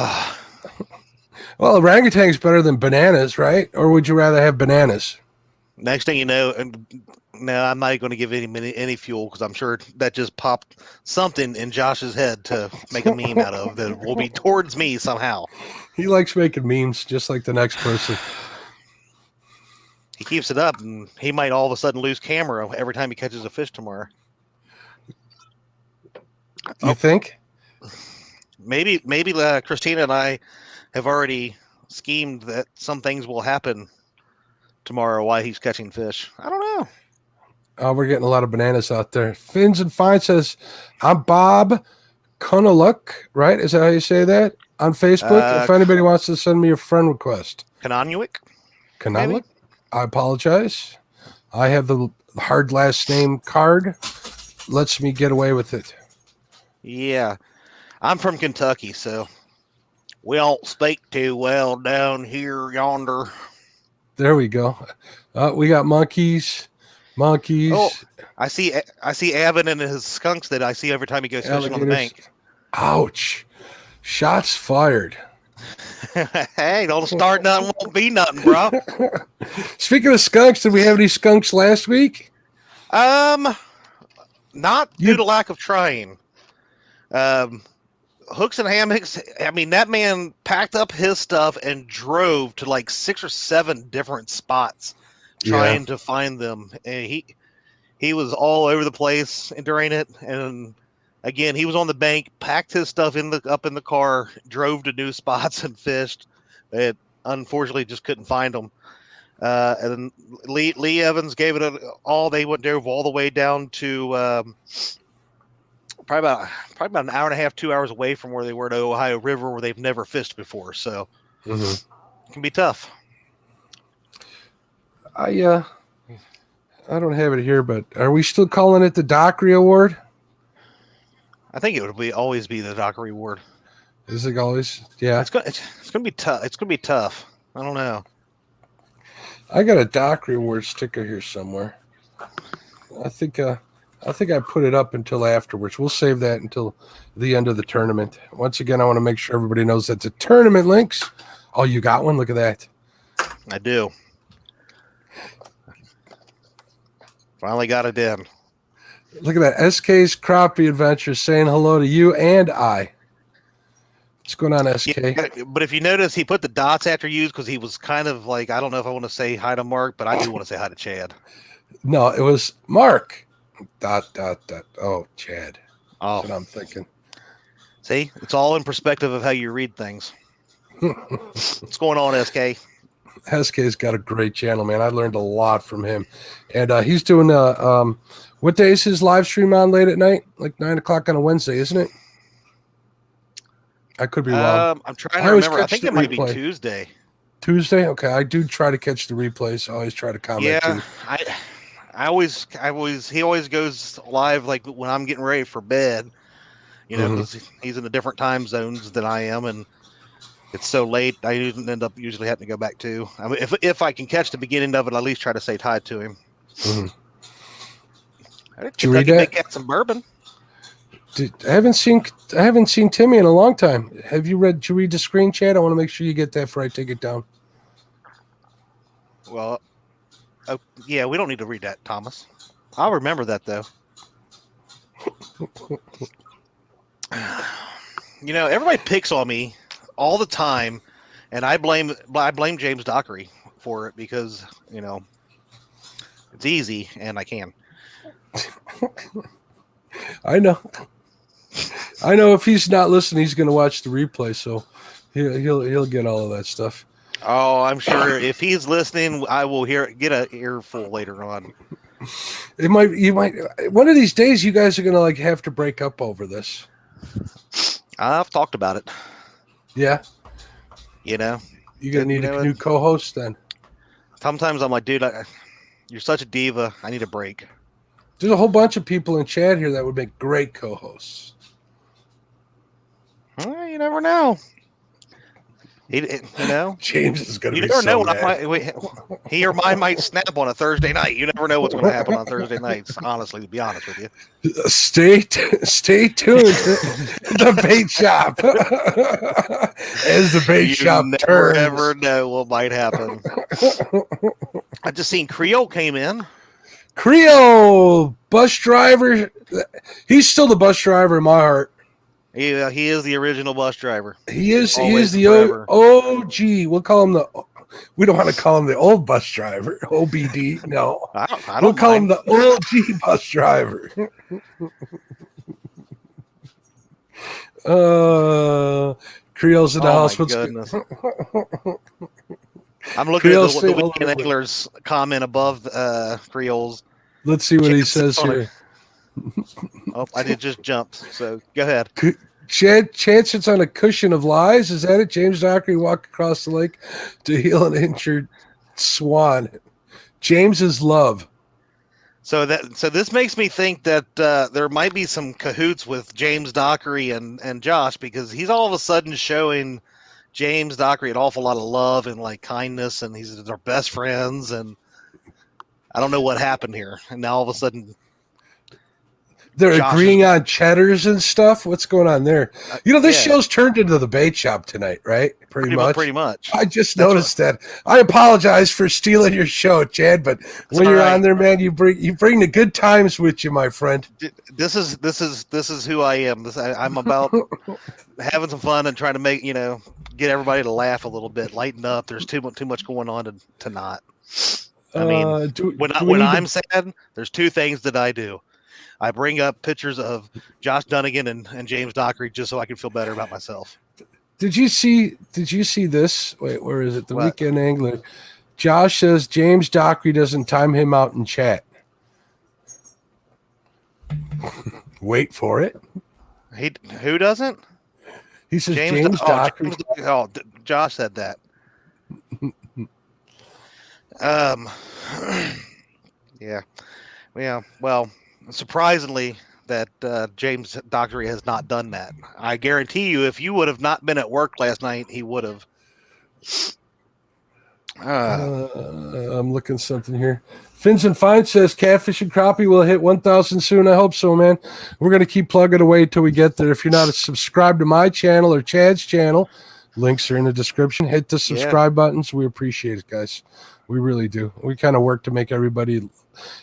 Well, orangutan's better than bananas, right? Or would you rather have bananas? Next thing you know, no, I'm not going to give any fuel because I'm sure that just popped something in Josh's head to make a meme out of that will be towards me somehow. He likes making memes just like the next person. He keeps it up, and he might all of a sudden lose camera every time he catches a fish tomorrow. You think? Maybe Christina and I have already schemed that some things will happen tomorrow while he's catching fish. I don't know. Oh, we're getting a lot of bananas out there. Fins and Fine says, I'm Bob Konaluk, right? Is that how you say that? On Facebook? If anybody wants to send me a friend request. Kananwick? Kananwick? I apologize. I have the hard last name card. Lets me get away with it. Yeah. I'm from Kentucky, so we don't speak too well down here yonder. There we go. We got monkeys. Oh, I see Avin and his skunks that I see every time he goes fishing on the bank. Ouch. Shots fired. Hey, don't start nothing, won't be nothing, bro. Speaking of skunks, did we have any skunks last week? Not due to lack of trying. Hooks and hammocks. I mean, that man packed up his stuff and drove to like 6 or 7 different spots trying to find them. And he was all over the place during it. And again, he was on the bank, packed his stuff up in the car, drove to new spots and fished. It unfortunately just couldn't find them. And then Lee Evans gave it all. They drove all the way down to probably about an hour and a half, 2 hours away from where they were to Ohio River, where they've never fished before. So it can be tough. I don't have it here, but are we still calling it the Dockery Award? I think it would always be the Dockery Award. Is it always? Yeah. It's gonna be tough. It's gonna be tough. I don't know. I got a Dockery Award sticker here somewhere. I think I put it up until afterwards. We'll save that until the end of the tournament. Once again, I want to make sure everybody knows that the tournament links. Oh, you got one? Look at that. I do. Finally got it in. Look at that. SK's Crappie Adventures saying hello to you and I. What's going on, SK? Yeah, but if you notice, he put the dots after you because he was kind of like, I don't know if I want to say hi to Mark, but I do want to say hi to Chad. No, it was Mark. ... Oh, Chad. Oh, That's what I'm thinking. See, it's all in perspective of how you read things. What's going on, SK? SK's got a great channel, man. I learned a lot from him. And he's doing what day is his live stream on late at night? Like 9 o'clock on a Wednesday, isn't it? I could be wrong. I'm trying to remember. I think it might be Tuesday. Tuesday? Okay. I do try to catch the replays. I always try to comment. Yeah, too. he always goes live like when I'm getting ready for bed, you know, because he's in the different time zones than I am, and it's so late. I end up usually having to go back to. I mean, if I can catch the beginning of it, I'll at least try to say hi to him. Did you read that? Got some bourbon. I haven't seen Timmy in a long time. Did you read the screen chat? I want to make sure you get that before I take it down. Well, yeah, we don't need to read that, Thomas. I'll remember that though. You know, everybody picks on me all the time, and I blame James Dockery for it because, you know, it's easy and I can. I know. If he's not listening, he's going to watch the replay, so he'll get all of that stuff. Oh, I'm sure if he's listening, I will get an earful later on. You might. One of these days, you guys are going to like have to break up over this. I've talked about it. Yeah. You know, you're going to need a new co-host then. Sometimes I'm like, dude, you're such a diva. I need a break. There's a whole bunch of people in chat here that would make great co-hosts. Well, you never know. You know, James is going to be never so know mad. He or mine might snap on a Thursday night. You never know what's going to happen on Thursday nights. Honestly, to be honest with you. Stay tuned. The bait shop. As the bait shop turns. You never know what might happen. I just seen Creole came in. Creole bus driver. He's still the bus driver in my heart. He is the original bus driver. He is the OG. We'll call him we don't want to call him the old bus driver. OBD. No. We'll call him the OG bus driver. Creole's in the house. What's goodness. I'm looking at the Weekend Anglers comment above Creole's. Let's see what he says here. Oh, I did just jump. So go ahead. Chad sits on a cushion of lies. Is that it? James Dockery walked across the lake to heal an injured swan. James's love. So this makes me think that there might be some cahoots with James Dockery and Josh, because he's all of a sudden showing James Dockery an awful lot of love and like kindness, and he's their best friends, and I don't know what happened here. And now all of a sudden they're agreeing on cheddars and stuff. What's going on there? You know, this show's turned into the bait shop tonight, right? Pretty much. I just noticed that. I apologize for stealing your show, Chad, but when you're on there, man, you bring the good times with you, my friend. This is who I am. I'm about having some fun and trying to get everybody to laugh a little bit, lighten up. There's too much going on to not. I mean, Do we when need I'm to? sad, there's two things that I do. I bring up pictures of Josh Dunnigan and James Dockery just so I can feel better about myself. Did you see? Did you see this? Wait, where is it? The What? Weekend Angler. Josh says James Dockery doesn't time him out in chat. Wait for it. Who doesn't? He says James Dockery. Josh said that. Um, yeah. Well, surprisingly, that James Dockery has not done that. I guarantee you, if you would have not been at work last night, he would have. I'm looking something here. Fins and Fine says Catfish and Crappie will hit 1,000 soon. I hope so, man. We're going to keep plugging away until we get there. If you're not subscribed to my channel or Chad's channel, links are in the description. Hit the subscribe buttons. We appreciate it, guys. We really do. We kind of work to make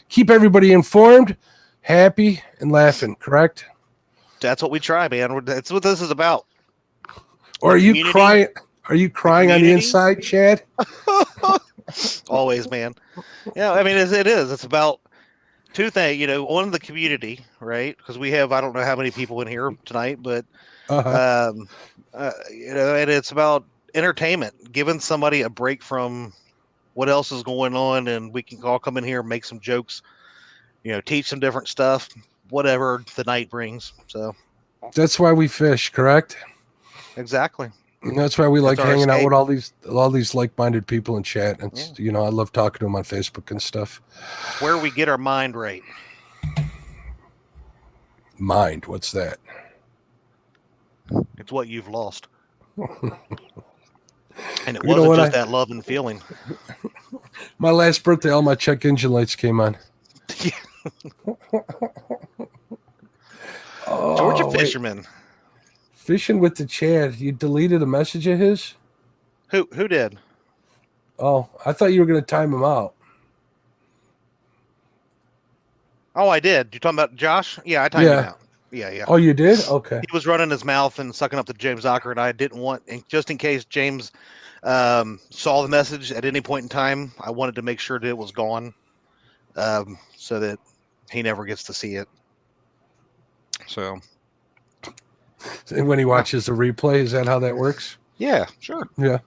keep everybody informed, happy, and laughing, correct? That's what we try, man. That's what this is about. Or are you crying? Are you crying on the inside, Chad? Always, man. Yeah, I mean, it is. It's about two things. You know, one, the community, right? Because we have, I don't know how many people in here tonight, but and it's about entertainment, giving somebody a break from what else is going on, and we can all come in here, make some jokes, teach some different stuff, whatever the night brings. So that's why we fish, correct? Exactly. And that's why we like hanging escape. out with all these like-minded people in chat. It's I love talking to them on Facebook and stuff. Where we get our mind right. Mind, what's that? It's what you've lost. And it wasn't just that love and feeling. My last birthday, all my check engine lights came on. Georgia fisherman. Fishing with the Chad. You deleted a message of his? Who did? Oh, I thought you were going to time him out. Oh, I did. You talking about Josh? Yeah, I timed him out. Yeah. Oh, you did? Okay. He was running his mouth and sucking up to James Docker, and I didn't want, just in case James saw the message at any point in time, I wanted to make sure that it was gone, so that he never gets to see it. So. And when he watches the replay, is that how that works? Yeah, sure. Yeah.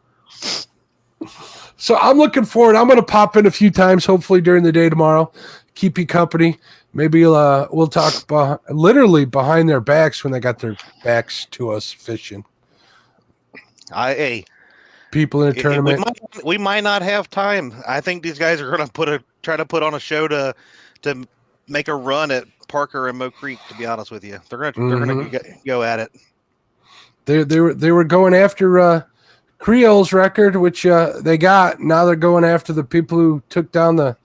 So I'm looking forward. I'm going to pop in a few times, hopefully during the day tomorrow. Keep you company. Maybe we'll talk literally behind their backs when they got their backs to us fishing. People in a tournament. We might not have time. I think these guys are going to try to put on a show to make a run at Parker and Mo Creek. To be honest with you, they're going to go at it. They were going after Creole's record, which they got. Now they're going after the people who took down the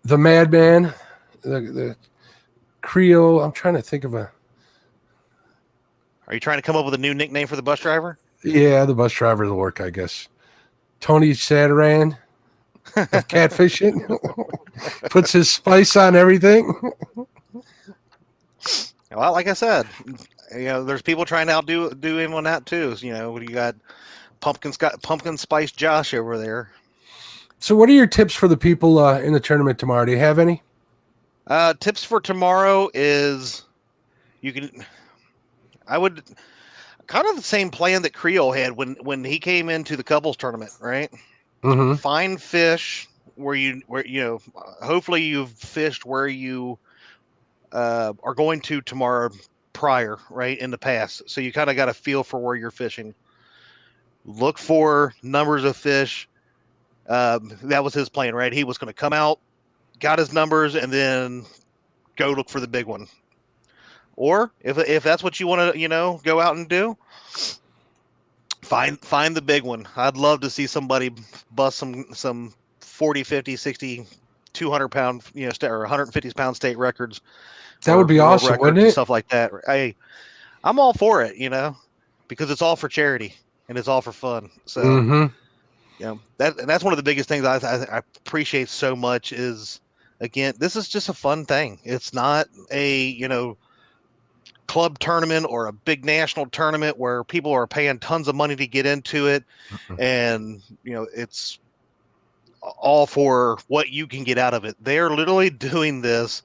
madman, the Creole. I'm trying to think of a. Are you trying to come up with a new nickname for the bus driver? Yeah, the bus driver will work, I guess. Tony Sadaran of Catfishing puts his spice on everything. Well, like I said, there's people trying to outdo him on that too. You got pumpkin spice Josh over there. So what are your tips for the people in the tournament tomorrow? Do you have any? Tips for tomorrow is I would kind of the same plan that Creole had when he came into the couples tournament, right? Mm-hmm. Find fish where hopefully you've fished where you are going to tomorrow prior, right, in the past. So you kind of got a feel for where you're fishing. Look for numbers of fish. That was his plan, right? He was going to come out, got his numbers, and then go look for the big one. Or if that's what you want to, go out and do, find the big one. I'd love to see somebody bust some 40, 50, 60, 200 pound, or 150 pound state records. That would be awesome, wouldn't it? Stuff like that. I'm all for it, because it's all for charity and it's all for fun. So, that's one of the biggest things I appreciate so much is, again, this is just a fun thing. It's not a, club tournament or a big national tournament where people are paying tons of money to get into it. And, all for what you can get out of it. They're literally doing this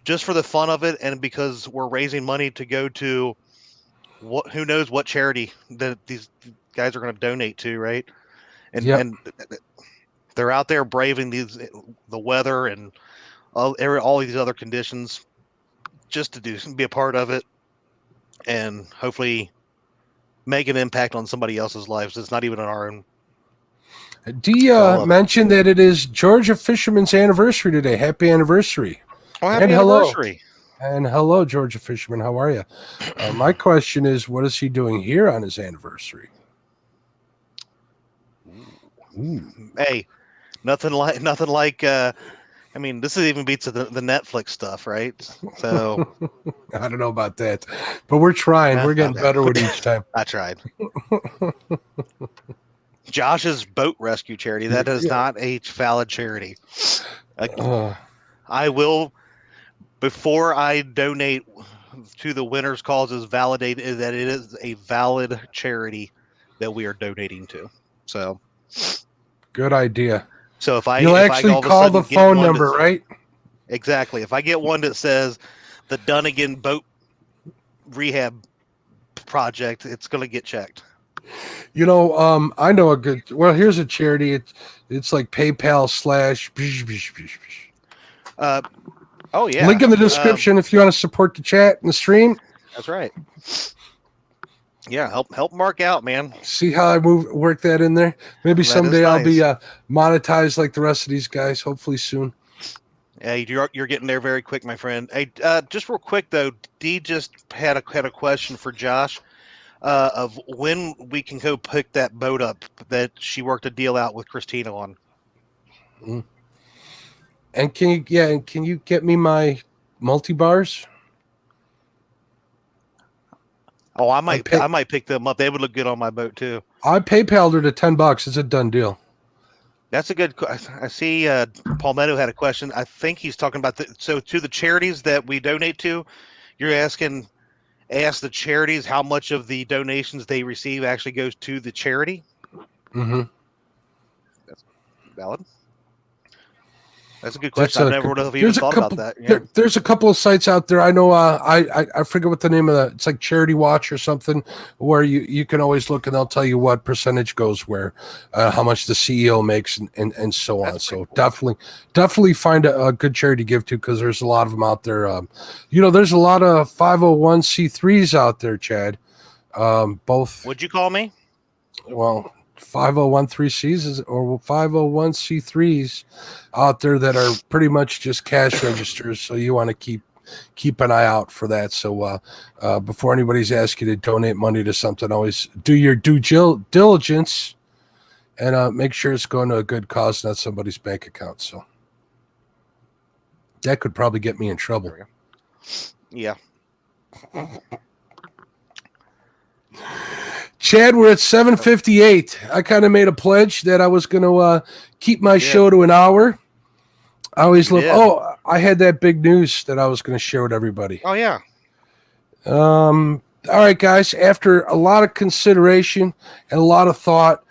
just for the fun of it, and because we're raising money to go to who knows what charity that these guys are going to donate to, right? And they're out there braving the weather and all these other conditions just to be a part of it, and hopefully make an impact on somebody else's lives. It's not even on our own. Dee mentioned that it is Georgia Fisherman's anniversary today. Happy anniversary. Oh, happy anniversary. And hello, Georgia Fisherman. How are you? My question is, what is he doing here on his anniversary? Ooh. Hey, nothing like I mean, this even beats the Netflix stuff, right? So I don't know about that, but we're trying. We're getting better with each time. I tried. Josh's boat rescue charity. That is not a valid charity. I will, before I donate to the winner's causes, validate that it is a valid charity that we are donating to. So, good idea. So you'll actually call the phone number, right? Exactly. If I get one that says the Dunnigan Boat Rehab Project, it's going to get checked. You know, I know a good. Well, here's a charity. It's like PayPal / Oh yeah. Link in the description if you want to support the chat and the stream. That's right. Yeah, help Mark out, man. See how I work that in there? Maybe someday I'll be monetized like the rest of these guys, hopefully soon. Hey, you're getting there very quick, my friend. Hey, just real quick though, Dee just had a question for Josh of when we can go pick that boat up that she worked a deal out with Christina on. And can you get me my multi-bars? Oh, I might pick them up. They would look good on my boat too. I PayPal'd her to $10. It's a done deal. That's a good. I see. Palmetto had a question. I think he's talking about so to the charities that we donate to. You're ask the charities how much of the donations they receive actually goes to the charity. Mm-hmm. That's valid. That's a good question. I never would have even thought about that. Yeah. There's a couple of sites out there. I know. I forget what the name of it's like Charity Watch or something, where you can always look and they'll tell you what percentage goes where, how much the CEO makes and so on. So cool. Definitely find a good charity to give to, because there's a lot of them out there. There's a lot of 501c3s out there, Chad. Both. Would you call me? Well, 501c3s or 501c3s out there that are pretty much just cash registers. So you want to keep an eye out for that. So before anybody's asking you to donate money to something, always do your due diligence and make sure it's going to a good cause, not somebody's bank account. So that could probably get me in trouble. Yeah. Chad, we're at 7:58. I kind of made a pledge that I was going to keep my show to an hour. I always love. Oh, I had that big news that I was going to share with everybody. Oh yeah. All right, guys. After a lot of consideration and a lot of thought,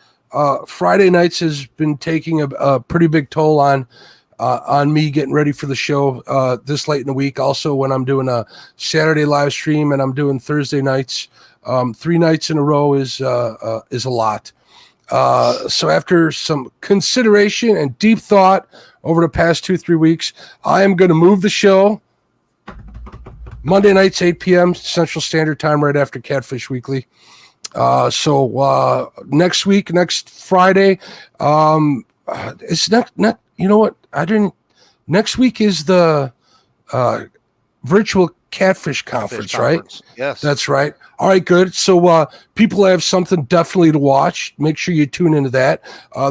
Friday nights has been taking a pretty big toll on me getting ready for the show this late in the week. Also, when I'm doing a Saturday live stream and I'm doing Thursday nights. 3 nights in a row is a lot. So after some consideration and deep thought over the past 2-3 weeks, I am going to move the show Monday nights, 8 p.m. Central Standard Time, right after Catfish Weekly. So next Friday, it's not. You know what? Next week is the virtual Catfish conference, right? Yes, that's right. All right, good. So people have something definitely to watch. Make sure you tune into that.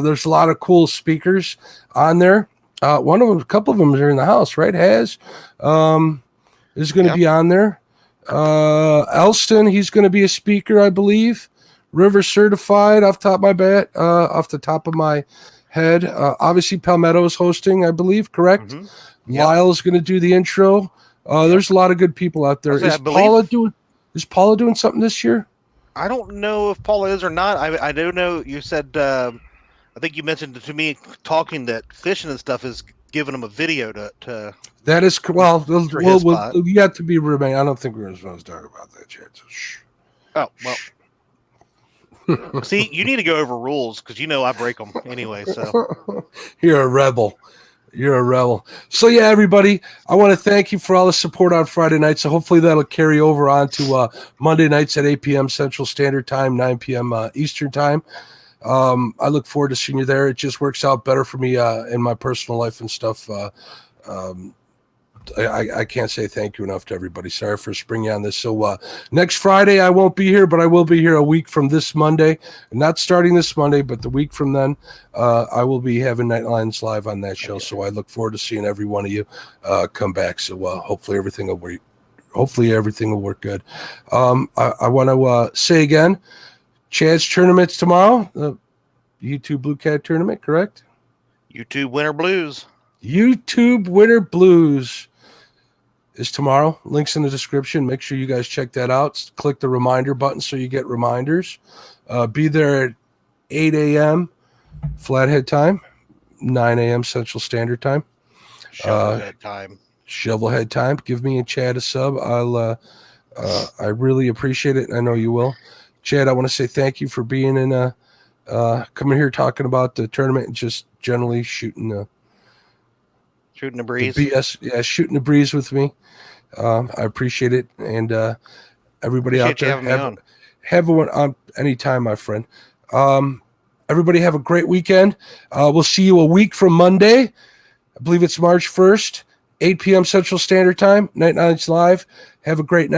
There's a lot of cool speakers on there. A couple of them are in the house, right? Is going to be on there. Elston, he's going to be a speaker, I believe. River certified off the top of my head. Obviously, Palmetto is hosting, I believe. Correct. Mm-hmm. Yep. Lyle's going to do the intro. There's a lot of good people out there. Is Paula doing something this year? I don't know if Paula is or not. I do know you said I think you mentioned to me talking that Fishin and stuff is giving them a video to That is well. for his spot. You have to be remain. I don't think we're supposed to talk about that yet. So shh. Oh well. See, you need to go over rules because you know I break them anyway. So You're a rebel. You're a rebel. So yeah, everybody, I want to thank you for all the support on Friday night. So hopefully that'll carry over on to Monday nights at 8 p.m. Central Standard Time, 9 p.m. Eastern Time. I look forward to seeing you there. It just works out better for me in my personal life and stuff. I can't say thank you enough to everybody. Sorry for springing on this. So next Friday I won't be here, but I will be here a week from this Monday. Not starting this Monday, but the week from then, I will be having Nightlines Live on that show. So I look forward to seeing every one of you come back. So hopefully everything will work. Hopefully everything will work good. I want to say again, Chad's tournament's tomorrow. The YouTube Blue Cat tournament, correct? YouTube Winter Blues. YouTube Winter Blues is tomorrow. Links in the description. Make sure you guys check that out. Click the reminder button so you get reminders. Be there at 8 a.m. Flathead time, 9 a.m. Central Standard Time. Shovelhead time. Shovelhead time. Give me and Chad a sub. I really appreciate it. I know you will. Chad, I want to say thank you for being in coming here talking about the tournament and just generally shooting the breeze. BS, yeah, shooting the breeze with me. I appreciate it, and everybody Appreciate out there have one on anytime, my friend. Everybody have a great weekend. We'll see you a week from Monday. I believe it's March 1st, 8 p.m. Central Standard Time. Nightlines Live. Have a great night.